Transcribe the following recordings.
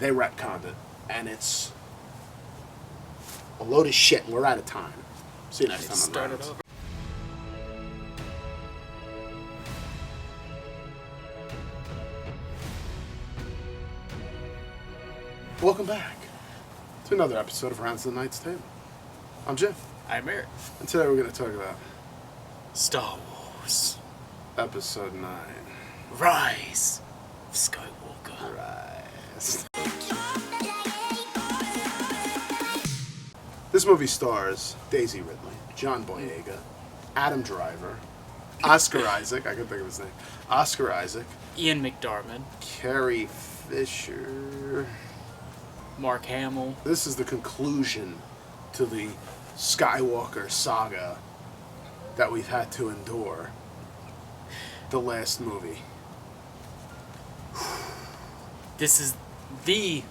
they retconned it, and it's a load of shit, and we're out of time. See you next time on Start it Rounds. over. Welcome back to another episode of Rounds of the Knight's Table. I'm Jim, I'm Eric. and today we're going to talk about Star Wars. Episode 9. Rise of Skywalker. Rise. This movie stars Daisy Ridley, John Boyega, Adam Driver, Oscar Isaac, I couldn't think of his name, Oscar Isaac, Ian McDiarmid. Carrie Fisher. Mark Hamill. This is the conclusion to the Skywalker saga that we've had to endure. The last movie. This is the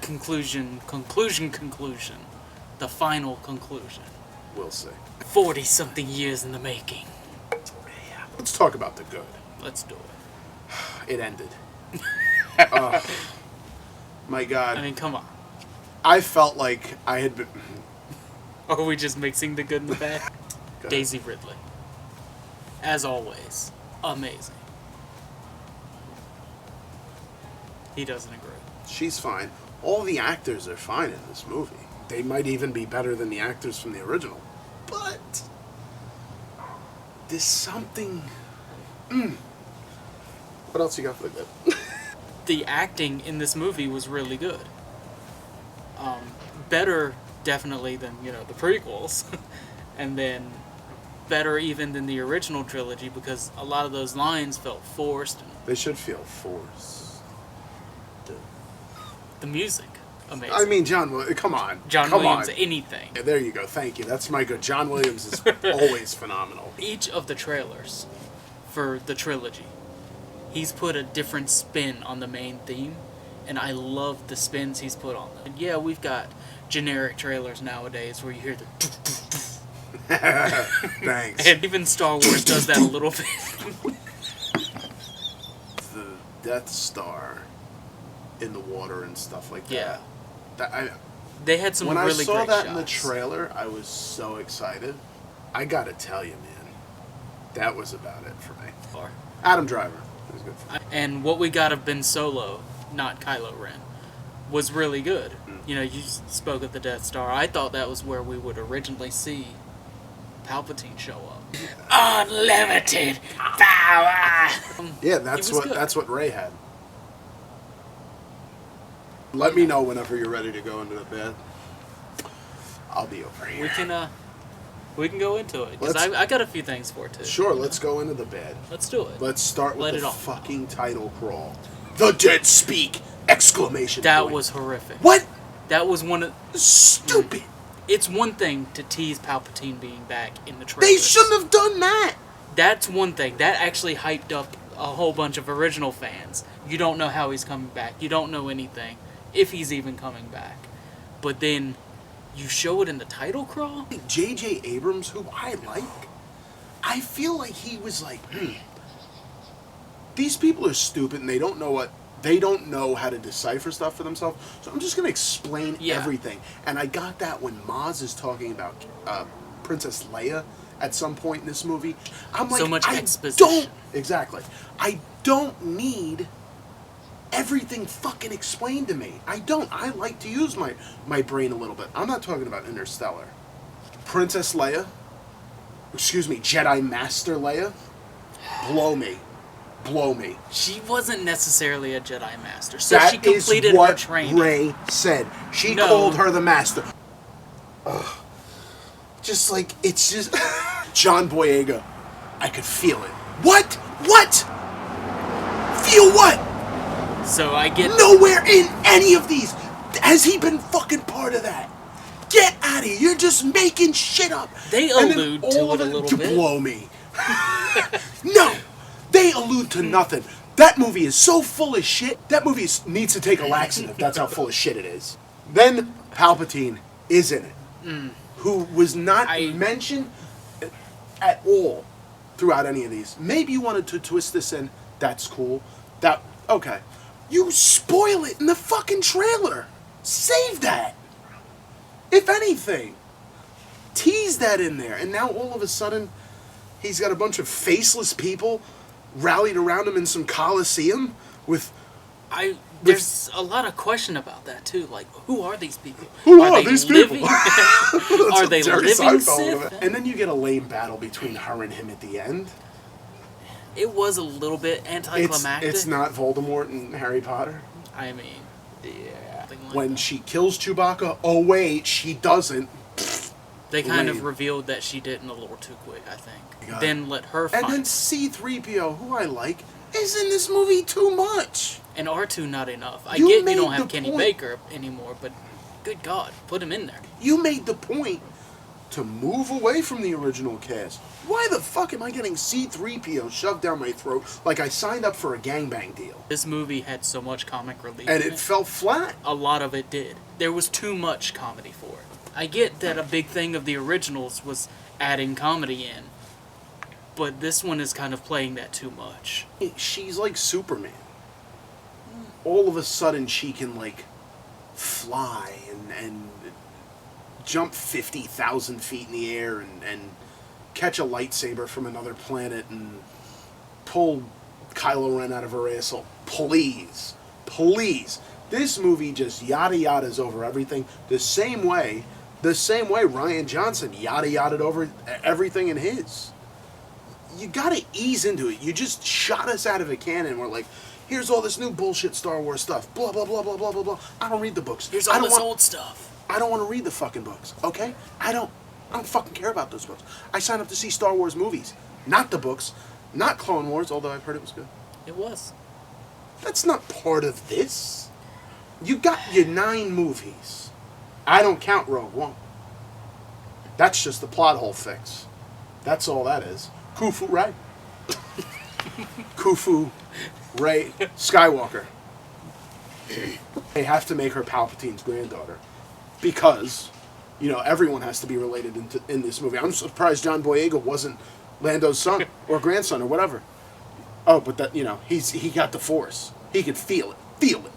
conclusion. The final conclusion. We'll see. 40-something years in the making. Yeah. Let's talk about the good. Let's do it. It ended. My God. I mean, come on. I felt like I had been... Are we just mixing the good and the bad? Go Daisy Ridley. As always, amazing. He doesn't agree. She's fine. All the actors are fine in this movie. They might even be better than the actors from the original. But there's something... What else you got for the good? The acting in this movie was really good. Better, definitely, than, the prequels. And then better even than the original trilogy, because a lot of those lines felt forced. They should feel forced. The music, amazing. I mean, come on. John come Williams, on. anything. Yeah, there you go. Thank you. That's my good. John Williams is always phenomenal. Each of the trailers for the trilogy, he's put a different spin on the main theme, and I love the spins he's put on them. And yeah, we've got generic trailers nowadays where you hear the... Thanks. And even Star Wars does that a little bit. The Death Star in the water and stuff like Yeah. that. They had some When really I saw great that shots. in the trailer, I was so excited. I gotta tell you, man, that was about it for me. Adam Driver was good for me. And what we got of Ben Solo, not Kylo Ren, was really good. You spoke of the Death Star. I thought that was where we would originally see Palpatine show up. Unlimited power. Yeah, that's what Rey had. Let me know whenever you're ready to go into the bed. I'll be over here. We can go into it, because I got a few things for it too. Sure, let's go into the bed. Let's do it. Let's start with the all fucking title crawl. The dead speak! Exclamation That point. was horrific. What? That was one of... Stupid. It's one thing to tease Palpatine being back in the trailers. They shouldn't have done that. That's one thing. That actually hyped up a whole bunch of original fans. You don't know how he's coming back. You don't know anything, if he's even coming back. But then you show it in the title crawl? J.J. Abrams, who I like, I feel like he was like, these people are stupid and they don't know how to decipher stuff for themselves, so I'm just going to explain everything. And I got that when Maz is talking about Princess Leia at some point in this movie. I'm like, so much exposition. I don't need everything fucking explained to me. I don't. I like to use my brain a little bit. I'm not talking about Interstellar. Princess Leia, Jedi Master Leia, blow me. She wasn't necessarily a Jedi Master, so That she completed is what her training. Rey said. She called her the Master. Ugh. Just like, it's just... John Boyega, I could feel it. What? Feel what? So I get... Nowhere in any of these has he been fucking part of that. Get out of here. You're just making shit up. They allude to it a little bit. To blow me. No. They allude to nothing. That movie is so full of shit. That movie needs to take a laxative. That's how full of shit it is. Then Palpatine is in it, who was not mentioned at all throughout any of these. Maybe you wanted to twist this in. That's cool. Okay. You spoil it in the fucking trailer. Save that. If anything, tease that in there. And now all of a sudden, he's got a bunch of faceless people rallied around him in some coliseum with... There's a lot of question about that too. Like, who are these people? Who are these living, people? Are they living Sith? And then you get a lame battle between her and him at the end. It was a little bit anticlimactic. It's not Voldemort and Harry Potter. I mean, yeah. When she kills Chewbacca, oh wait, she doesn't. They kind lame. of revealed that she didn't a little too quick, I think. God. Then let her find And then it. C-3PO, who I like, is in this movie too much. And R2 not enough. I You get you made don't have the Kenny point. Baker anymore, but good God, put him in there. You made the point to move away from the original cast. Why the fuck am I getting C-3PO shoved down my throat like I signed up for a gangbang deal? This movie had so much comic relief And in it fell flat. A lot of it did. There was too much comedy for it. I get that a big thing of the originals was adding comedy in, but this one is kind of playing that too much. She's like Superman. All of a sudden she can like fly and jump 50,000 feet in the air and catch a lightsaber from another planet and pull Kylo Ren out of her asshole. Please. Please. This movie just yada yadas over everything the same way Rian Johnson yada yada over everything in his. You gotta ease into it. You just shot us out of a cannon. We're like, here's all this new bullshit Star Wars stuff. Blah, blah, blah, blah, blah, blah, blah. I don't read the books. Here's all this old stuff. I don't want to read the fucking books, okay? I don't fucking care about those books. I signed up to see Star Wars movies, not the books, not Clone Wars, although I've heard it was good. It was. That's not part of this. You got your 9 movies. I don't count Rogue One. That's just the plot hole fix. That's all that is. Khufu Ray. Khufu Ray Skywalker. They have to make her Palpatine's granddaughter because, you know, everyone has to be related in this movie. I'm surprised John Boyega wasn't Lando's son or grandson or whatever. Oh, but that, you know, he got the Force. He could feel it. Feel it.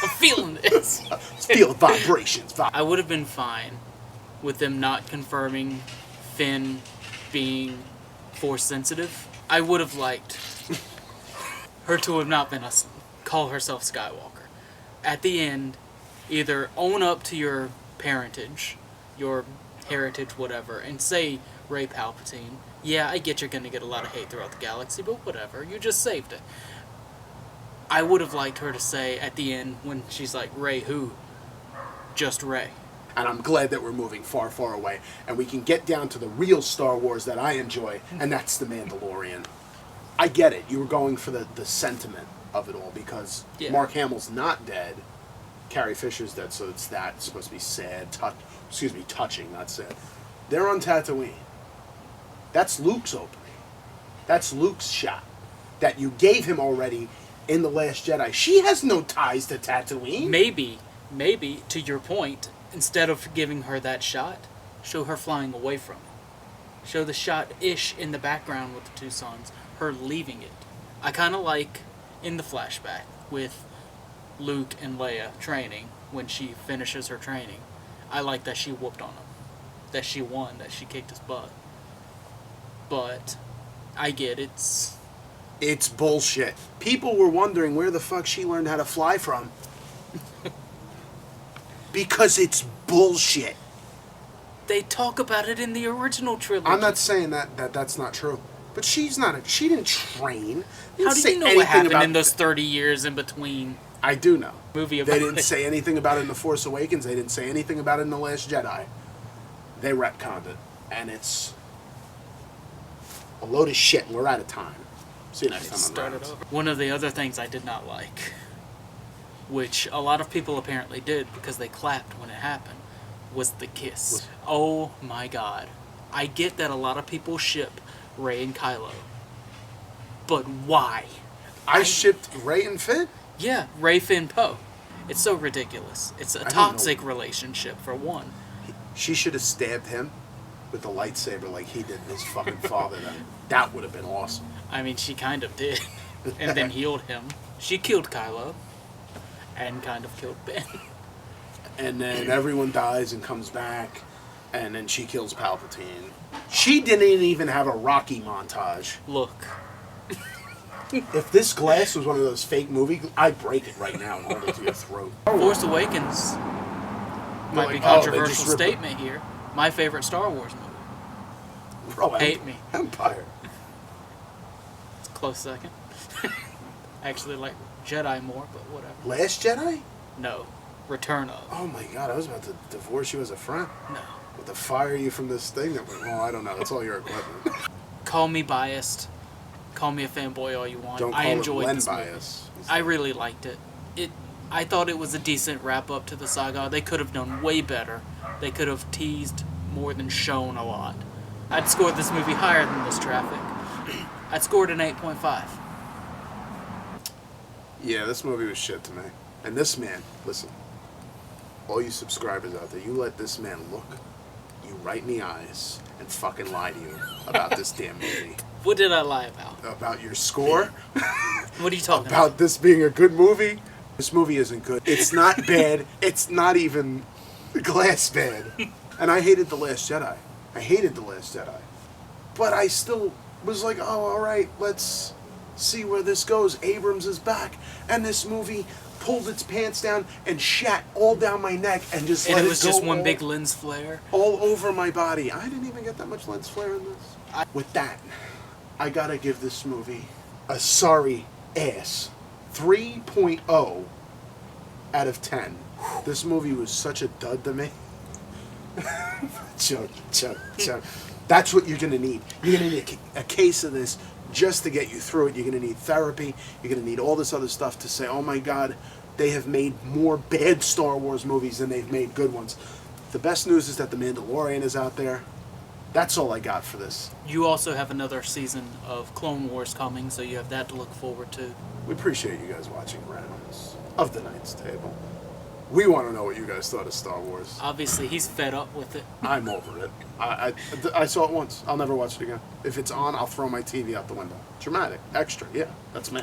I'm feeling this. Feel the vibrations. I would have been fine with them not confirming Finn being Force sensitive. I would have liked her to have not been call herself Skywalker. At the end, either own up to your parentage, your heritage, whatever, and say Rey Palpatine. Yeah, I get you're gonna get a lot of hate throughout the galaxy, but whatever, you just saved it. I would have liked her to say at the end when she's like, Rey who? Just Rey. And I'm glad that we're moving far, far away, and we can get down to the real Star Wars that I enjoy, and that's The Mandalorian. I get it. You were going for the sentiment of it all, because Mark Hamill's not dead. Carrie Fisher's dead, so it's supposed to be sad. Touching, not sad. They're on Tatooine. That's Luke's opening. That's Luke's shot that you gave him already in The Last Jedi. She has no ties to Tatooine. Maybe, to your point, instead of giving her that shot, show her flying away from it. Show the shot-ish in the background with the two sons, her leaving it. I kind of like, in the flashback, with Luke and Leia training, when she finishes her training, I like that she whooped on him. That she won, that she kicked his butt. But, I get it's bullshit. People were wondering where the fuck she learned how to fly from. Because it's bullshit. They talk about it in the original trilogy. I'm not saying that's not true. But she didn't train. How do you know what happened in those 30 years in between? I do know. They didn't say anything about it in The Force Awakens. They didn't say anything about it in The Last Jedi. They retconned it. And it's a load of shit, and we're out of time. See you next time. One of the other things I did not like, which a lot of people apparently did because they clapped when it happened, was the kiss. Oh my god. I get that a lot of people ship Rey and Kylo, but why? I shipped Rey and Finn? Yeah, Rey, Finn, Poe. It's so ridiculous. It's a toxic relationship, for one. She should have stabbed him with the lightsaber like he did his fucking father. That would have been awesome. I mean, she kind of did. And then healed him. She killed Kylo. And kind of killed Ben. And then everyone dies and comes back, and then she kills Palpatine. She didn't even have a Rocky montage. Look. If this glass was one of those fake movies, I'd break it right now and hold it to your throat. Force Awakens might be a controversial statement here. My favorite Star Wars movie. Bro, Hate me. Empire. It's a close second. I actually like Jedi more, but whatever. Last Jedi? No. Return of. Oh my god, I was about to divorce you as a friend. No. But to fire you from this thing that went, well, I don't know, it's all your equipment. Call me biased. Call me a fanboy all you want. Don't call I enjoyed it Len this bias. movie. I really liked it. I thought it was a decent wrap up to the saga. They could have done way better. They could have teased more than shown a lot. I'd scored this movie higher than this traffic. I'd scored an 8.5. Yeah, this movie was shit to me. And this man, listen, all you subscribers out there, you let this man look you right in the eyes and fucking lie to you about this damn movie. What did I lie about? About your score? What are you talking about? About this being a good movie? This movie isn't good. It's not bad. It's not even glass bad. And I hated The Last Jedi. I hated The Last Jedi. But I still was like, oh, all right, let's see where this goes. Abrams is back. And this movie pulled its pants down and shat all down my neck and just let it go. And it was just one big lens flare? All over my body. I didn't even get that much lens flare in this. With that, I gotta give this movie a sorry ass 3.0 out of 10. This movie was such a dud to me. Chuck. That's what you're gonna need. You're gonna need a case of this just to get you through it. You're gonna need therapy. You're gonna need all this other stuff to say, oh my god, they have made more bad Star Wars movies than they've made good ones. The best news is that The Mandalorian is out there. That's all I got for this. You also have another season of Clone Wars coming, so you have that to look forward to. We appreciate you guys watching Rounds of the Knight's Table. We want to know what you guys thought of Star Wars. Obviously, he's fed up with it. I'm over it. I saw it once. I'll never watch it again. If it's on, I'll throw my TV out the window. Dramatic. Extra. Yeah, that's me.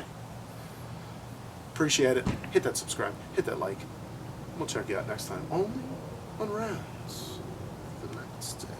Appreciate it. Hit that subscribe. Hit that like. We'll check you out next time. Only on Rounds of the Knight's Table.